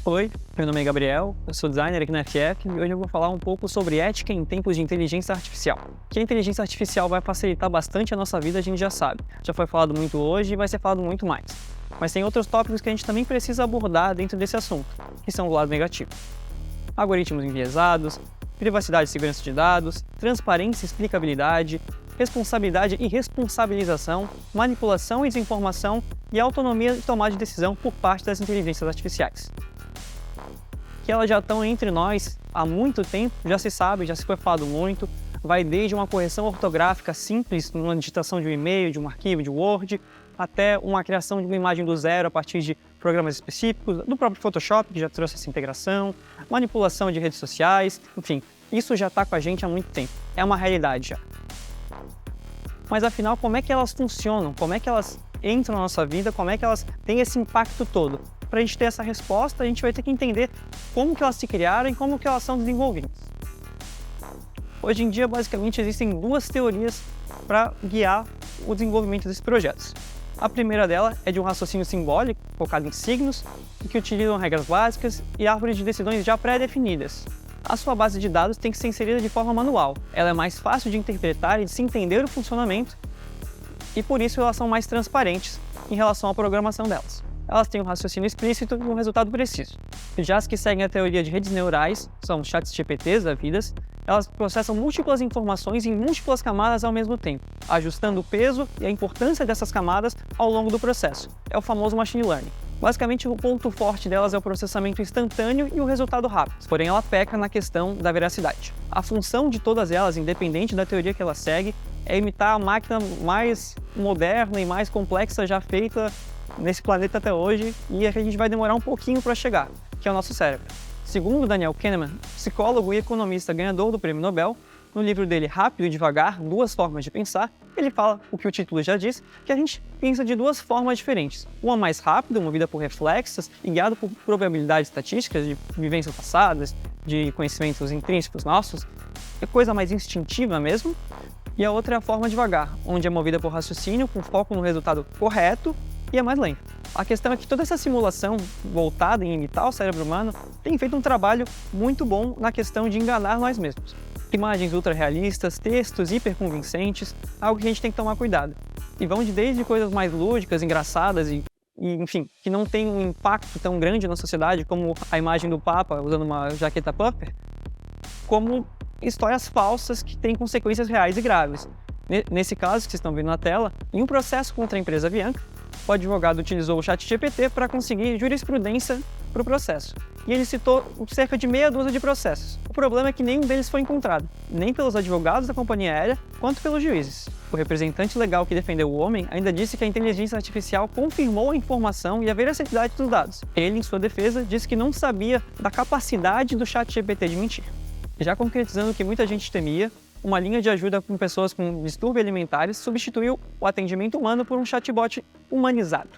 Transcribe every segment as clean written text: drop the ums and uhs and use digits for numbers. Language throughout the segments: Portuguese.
Oi, meu nome é Gabriel, eu sou designer aqui na FF e hoje eu vou falar um pouco sobre ética em tempos de inteligência artificial. Que a inteligência artificial vai facilitar bastante a nossa vida, a gente já sabe. Já foi falado muito hoje e vai ser falado muito mais. Mas tem outros tópicos que a gente também precisa abordar dentro desse assunto, que são o lado negativo. Algoritmos enviesados, privacidade e segurança de dados, transparência e explicabilidade, responsabilidade e responsabilização, manipulação e desinformação e autonomia de tomada de decisão por parte das inteligências artificiais. Que elas já estão entre nós há muito tempo, já se sabe, já se foi falado muito, vai desde uma correção ortográfica simples, numa digitação de um e-mail, de um arquivo, de Word, até uma criação de uma imagem do zero a partir de programas específicos, do próprio Photoshop, que já trouxe essa integração, manipulação de redes sociais, enfim, isso já está com a gente há muito tempo, é uma realidade já. Mas afinal, como é que elas funcionam? Como é que elas entram na nossa vida? Como é que elas têm esse impacto todo? Para a gente ter essa resposta, a gente vai ter que entender como que elas se criaram e como que elas são desenvolvidas. Hoje em dia, basicamente, existem duas teorias para guiar o desenvolvimento desses projetos. A primeira dela é de um raciocínio simbólico, focado em signos, que utilizam regras básicas e árvores de decisões já pré-definidas. A sua base de dados tem que ser inserida de forma manual. Ela é mais fácil de interpretar e de se entender o funcionamento, e por isso elas são mais transparentes em relação à programação delas. Elas têm um raciocínio explícito e um resultado preciso. Já as que seguem a teoria de redes neurais, são chats GPTs da vida, elas processam múltiplas informações em múltiplas camadas ao mesmo tempo, ajustando o peso e a importância dessas camadas ao longo do processo. É o famoso machine learning. Basicamente, o ponto forte delas é o processamento instantâneo e o resultado rápido, porém ela peca na questão da veracidade. A função de todas elas, independente da teoria que ela segue, é imitar a máquina mais moderna e mais complexa já feita nesse planeta até hoje, e é que a gente vai demorar um pouquinho para chegar, que é o nosso cérebro. Segundo Daniel Kahneman, psicólogo e economista ganhador do Prêmio Nobel, no livro dele Rápido e Devagar, Duas Formas de Pensar, ele fala, o que o título já diz, que a gente pensa de duas formas diferentes. Uma mais rápida, movida por reflexos e guiada por probabilidades estatísticas de vivências passadas, de conhecimentos intrínsecos nossos, é coisa mais instintiva mesmo. E a outra é a forma devagar, onde é movida por raciocínio, com foco no resultado correto e é mais lenta. A questão é que toda essa simulação voltada em imitar o cérebro humano tem feito um trabalho muito bom na questão de enganar nós mesmos. Imagens ultra-realistas, textos hiperconvincentes, algo que a gente tem que tomar cuidado. E vão desde coisas mais lúdicas, engraçadas e enfim, que não tem um impacto tão grande na sociedade como a imagem do Papa usando uma jaqueta puffer, como histórias falsas que têm consequências reais e graves. Nesse caso que vocês estão vendo na tela, em um processo contra a empresa Avianca, o advogado utilizou o ChatGPT para conseguir jurisprudência para o processo. E ele citou cerca de meia dúzia de processos. O problema é que nenhum deles foi encontrado, nem pelos advogados da companhia aérea, quanto pelos juízes. O representante legal que defendeu o homem ainda disse que a inteligência artificial confirmou a informação e a veracidade dos dados. Ele, em sua defesa, disse que não sabia da capacidade do ChatGPT de mentir. Já concretizando o que muita gente temia, uma linha de ajuda com pessoas com distúrbios alimentares substituiu o atendimento humano por um chatbot humanizado.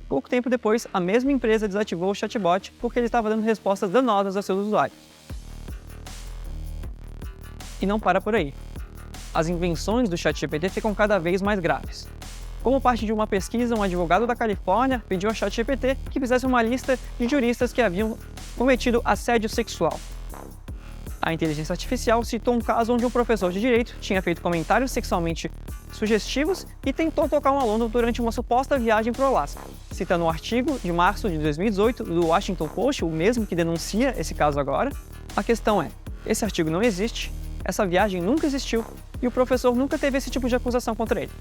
Pouco tempo depois, a mesma empresa desativou o chatbot porque ele estava dando respostas danosas aos seus usuários. E não para por aí. As invenções do ChatGPT ficam cada vez mais graves. Como parte de uma pesquisa, um advogado da Califórnia pediu ao ChatGPT que fizesse uma lista de juristas que haviam cometido assédio sexual. A inteligência artificial citou um caso onde um professor de direito tinha feito comentários sexualmente sugestivos e tentou tocar um aluno durante uma suposta viagem para o Alasca. Citando um artigo de março de 2018 do Washington Post, o mesmo que denuncia esse caso agora, a questão é, esse artigo não existe, essa viagem nunca existiu e o professor nunca teve esse tipo de acusação contra ele.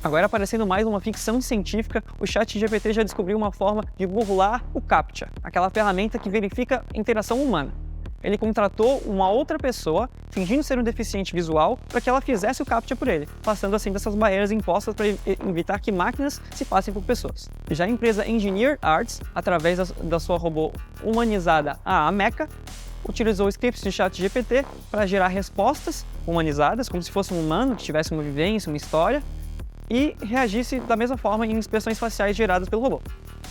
Agora, parecendo mais uma ficção científica, o ChatGPT já descobriu uma forma de burlar o CAPTCHA, aquela ferramenta que verifica a interação humana. Ele contratou uma outra pessoa, fingindo ser um deficiente visual, para que ela fizesse o CAPTCHA por ele, passando assim dessas barreiras impostas para evitar que máquinas se passem por pessoas. Já a empresa Engineer Arts, através da sua robô humanizada, a Ameca, utilizou scripts de ChatGPT para gerar respostas humanizadas, como se fosse um humano que tivesse uma vivência, uma história, e reagisse da mesma forma em expressões faciais geradas pelo robô.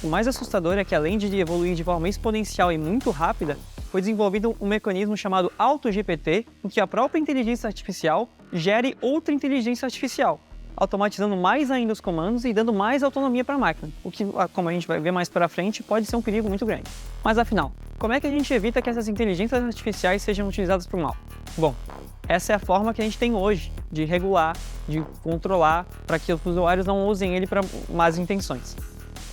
O mais assustador é que, além de evoluir de forma exponencial e muito rápida, foi desenvolvido um mecanismo chamado AutoGPT, em que a própria inteligência artificial gere outra inteligência artificial, automatizando mais ainda os comandos e dando mais autonomia para a máquina, o que, como a gente vai ver mais para frente, pode ser um perigo muito grande. Mas afinal, como é que a gente evita que essas inteligências artificiais sejam utilizadas para o mal? Bom, essa é a forma que a gente tem hoje de regular, de controlar, para que os usuários não usem ele para más intenções.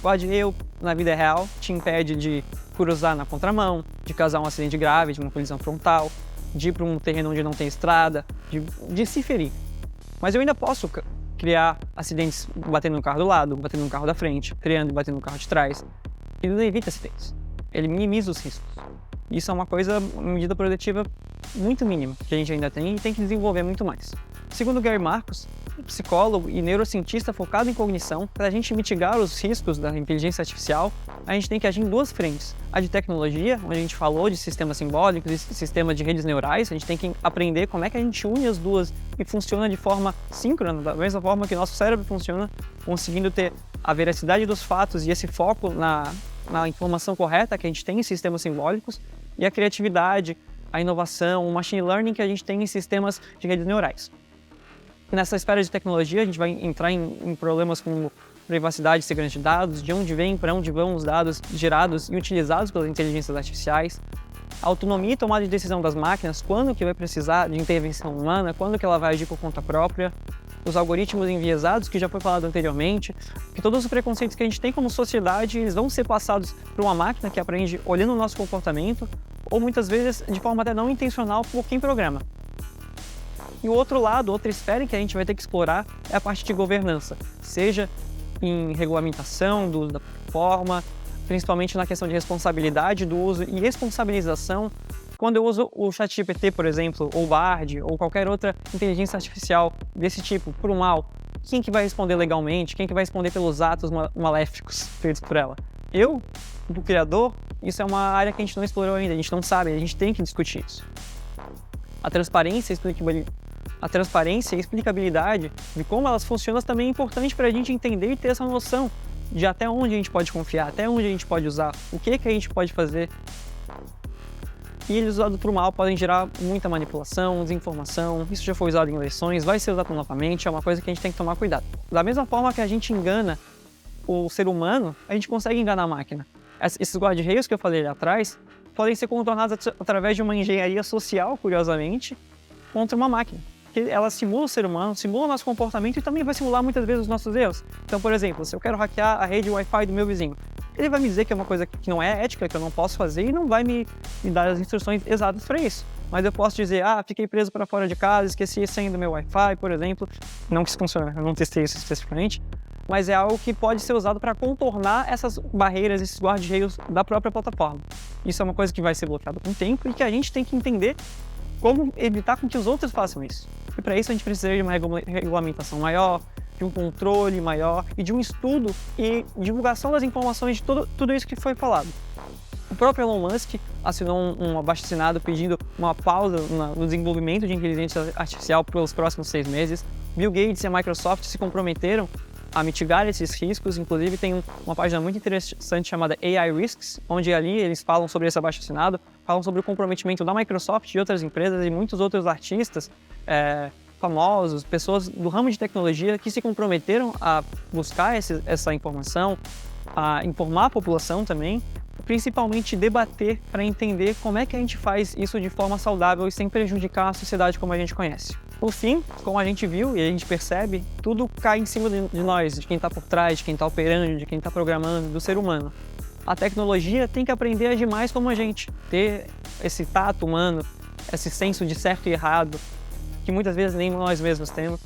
Guarda-reio, na vida real, te impede de cruzar na contramão, de causar um acidente grave, de uma colisão frontal, de ir para um terreno onde não tem estrada, de se ferir. Mas eu ainda posso criar acidentes batendo no carro do lado, batendo no carro da frente, freando e batendo no carro de trás. Ele evita acidentes. Ele minimiza os riscos. Isso é uma uma medida protetiva muito mínima que a gente ainda tem e tem que desenvolver muito mais. Segundo Gary Marcus, psicólogo e neurocientista focado em cognição, para a gente mitigar os riscos da inteligência artificial, a gente tem que agir em duas frentes. A de tecnologia, onde a gente falou de sistemas simbólicos e sistema de redes neurais, a gente tem que aprender como é que a gente une as duas e funciona de forma síncrona, da mesma forma que nosso cérebro funciona, conseguindo ter a veracidade dos fatos e esse foco na informação correta que a gente tem em sistemas simbólicos, e a criatividade, a inovação, o machine learning que a gente tem em sistemas de redes neurais. Nessa esfera de tecnologia, a gente vai entrar em problemas como privacidade e segurança de dados, de onde vem, para onde vão os dados gerados e utilizados pelas inteligências artificiais, a autonomia e tomada de decisão das máquinas, quando que vai precisar de intervenção humana, quando que ela vai agir por conta própria, os algoritmos enviesados, que já foi falado anteriormente, que todos os preconceitos que a gente tem como sociedade, eles vão ser passados para uma máquina que aprende olhando o nosso comportamento, ou muitas vezes de forma até não intencional por quem programa. E o outro lado, outra esfera que a gente vai ter que explorar é a parte de governança, seja em regulamentação do uso da plataforma, principalmente na questão de responsabilidade do uso e responsabilização. Quando eu uso o ChatGPT, por exemplo, ou o Bard, ou qualquer outra inteligência artificial desse tipo, por um mal, quem que vai responder legalmente? Quem que vai responder pelos atos maléficos feitos por ela? Eu, o criador? Isso é uma área que a gente não explorou ainda, a gente não sabe, a gente tem que discutir isso. A transparência e explicabilidade de como elas funcionam também é importante para a gente entender e ter essa noção de até onde a gente pode confiar, até onde a gente pode usar, o que a gente pode fazer. E eles usados para o mal podem gerar muita manipulação, desinformação, isso já foi usado em eleições, vai ser usado novamente, é uma coisa que a gente tem que tomar cuidado. Da mesma forma que a gente engana o ser humano, a gente consegue enganar a máquina. Esses guarda-reios que eu falei ali atrás podem ser contornados através de uma engenharia social, curiosamente, contra uma máquina. Ela simula o ser humano, simula o nosso comportamento e também vai simular muitas vezes os nossos erros. Então, por exemplo, se eu quero hackear a rede Wi-Fi do meu vizinho, ele vai me dizer que é uma coisa que não é ética, que eu não posso fazer e não vai me dar as instruções exatas para isso. Mas eu posso dizer, fiquei preso para fora de casa, esqueci a senha do meu Wi-Fi, por exemplo. Não que isso funcione, eu não testei isso especificamente. Mas é algo que pode ser usado para contornar essas barreiras, esses guarda-reios da própria plataforma. Isso é uma coisa que vai ser bloqueada com o tempo e que a gente tem que entender como evitar com que os outros façam isso. E para isso a gente precisa de uma regulamentação maior, de um controle maior e de um estudo e divulgação das informações de tudo isso que foi falado. O próprio Elon Musk assinou um abaixo-assinado pedindo uma pausa no desenvolvimento de inteligência artificial pelos próximos 6 meses. Bill Gates e a Microsoft se comprometeram a mitigar esses riscos, inclusive tem uma página muito interessante chamada AI Risks, onde ali eles falam sobre esse abaixo-assinado, falam sobre o comprometimento da Microsoft e outras empresas e muitos outros artistas famosos, pessoas do ramo de tecnologia que se comprometeram a buscar essa informação, a informar a população também, principalmente debater para entender como é que a gente faz isso de forma saudável e sem prejudicar a sociedade como a gente conhece. Por fim, como a gente viu e a gente percebe, tudo cai em cima de nós, de quem está por trás, de quem está operando, de quem está programando, do ser humano. A tecnologia tem que aprender a agir mais como a gente, ter esse tato humano, esse senso de certo e errado, que muitas vezes nem nós mesmos temos.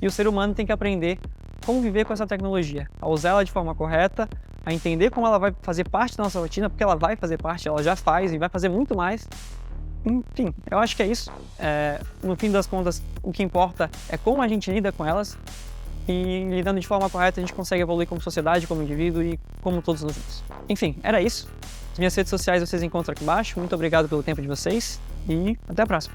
E o ser humano tem que aprender como viver com essa tecnologia, a usar ela de forma correta, a entender como ela vai fazer parte da nossa rotina, porque ela vai fazer parte, ela já faz e vai fazer muito mais. Enfim, eu acho que é isso. No fim das contas, o que importa é como a gente lida com elas e lidando de forma correta a gente consegue evoluir como sociedade, como indivíduo e como todos nós juntos. Enfim, era isso. As minhas redes sociais vocês encontram aqui embaixo. Muito obrigado pelo tempo de vocês e até a próxima.